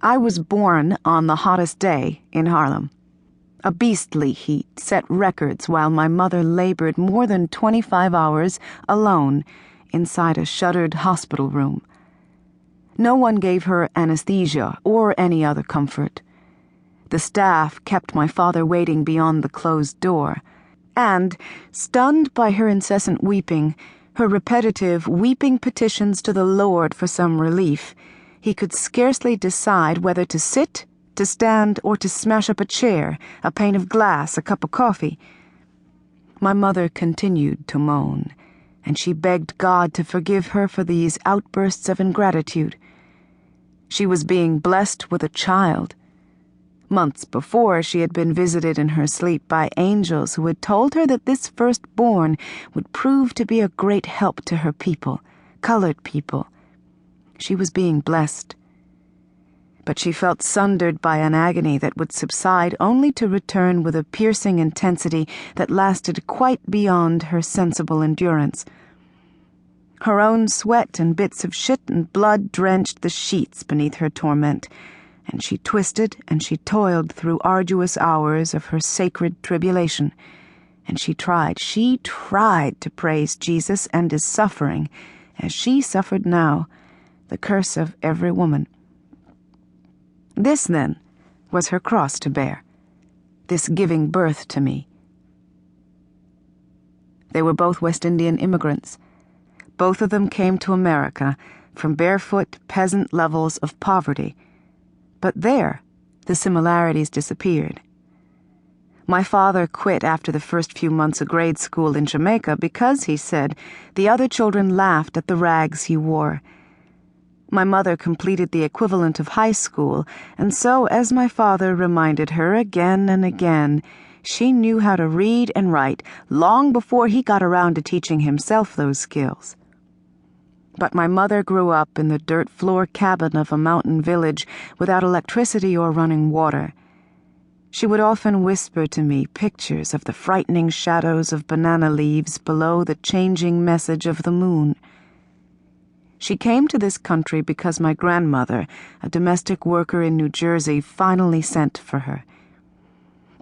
I was born on the hottest day in Harlem. A beastly heat set records while my mother labored more than 25 hours alone inside a shuttered hospital room. No one gave her anesthesia or any other comfort. The staff kept my father waiting beyond the closed door, and, stunned by her incessant weeping, her repetitive weeping petitions to the Lord for some relief, he could scarcely decide whether to sit, to stand, or to smash up a chair, a pane of glass, a cup of coffee. My mother continued to moan, and she begged God to forgive her for these outbursts of ingratitude. She was being blessed with a child. Months before, she had been visited in her sleep by angels who had told her that this firstborn would prove to be a great help to her people, colored people. She was being blessed. But she felt sundered by an agony that would subside only to return with a piercing intensity that lasted quite beyond her sensible endurance. Her own sweat and bits of shit and blood drenched the sheets beneath her torment, and she twisted and she toiled through arduous hours of her sacred tribulation, and she tried to praise Jesus and his suffering, as she suffered now, the curse of every woman. This, then, was her cross to bear, this giving birth to me. They were both West Indian immigrants. Both of them came to America from barefoot peasant levels of poverty, but there the similarities disappeared. My father quit after the first few months of grade school in Jamaica because, he said, the other children laughed at the rags he wore. My mother completed the equivalent of high school, and so, as my father reminded her again and again, she knew how to read and write long before he got around to teaching himself those skills. But my mother grew up in the dirt floor cabin of a mountain village without electricity or running water. She would often whisper to me pictures of the frightening shadows of banana leaves below the changing message of the moon. She came to this country because my grandmother, a domestic worker in New Jersey, finally sent for her.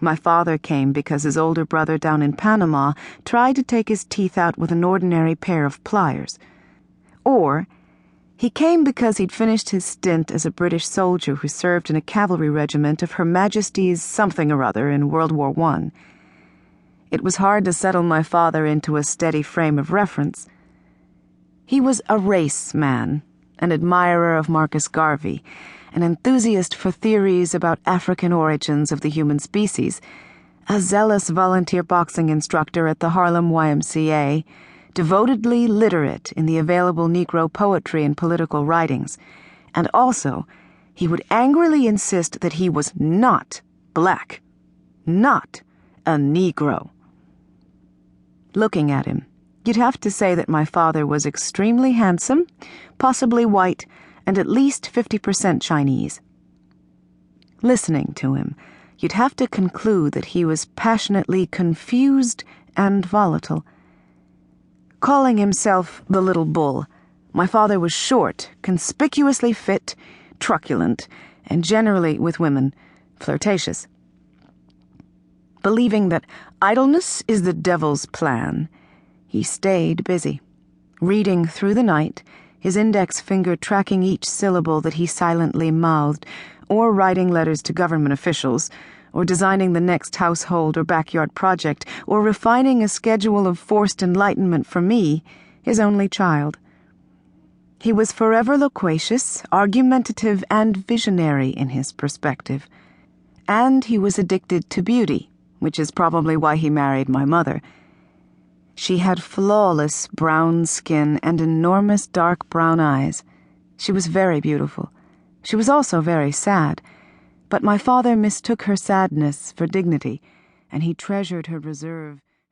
My father came because his older brother down in Panama tried to take his teeth out with an ordinary pair of pliers. Or he came because he'd finished his stint as a British soldier who served in a cavalry regiment of Her Majesty's something or other in World War I. It was hard to settle my father into a steady frame of reference. He was a race man, an admirer of Marcus Garvey, an enthusiast for theories about African origins of the human species, a zealous volunteer boxing instructor at the Harlem YMCA, devotedly literate in the available Negro poetry and political writings, and also he would angrily insist that he was not black, not a Negro. Looking at him, you'd have to say that my father was extremely handsome, possibly white, and at least 50% Chinese. Listening to him, you'd have to conclude that he was passionately confused and volatile. Calling himself the Little Bull, my father was short, conspicuously fit, truculent, and generally, with women, flirtatious. Believing that idleness is the devil's plan, he stayed busy, reading through the night, his index finger tracking each syllable that he silently mouthed, or writing letters to government officials, or designing the next household or backyard project, or refining a schedule of forced enlightenment for me, his only child. He was forever loquacious, argumentative, and visionary in his perspective. And he was addicted to beauty, which is probably why he married my mother. She had flawless brown skin and enormous dark brown eyes. She was very beautiful. She was also very sad, but my father mistook her sadness for dignity, and he treasured her reserve.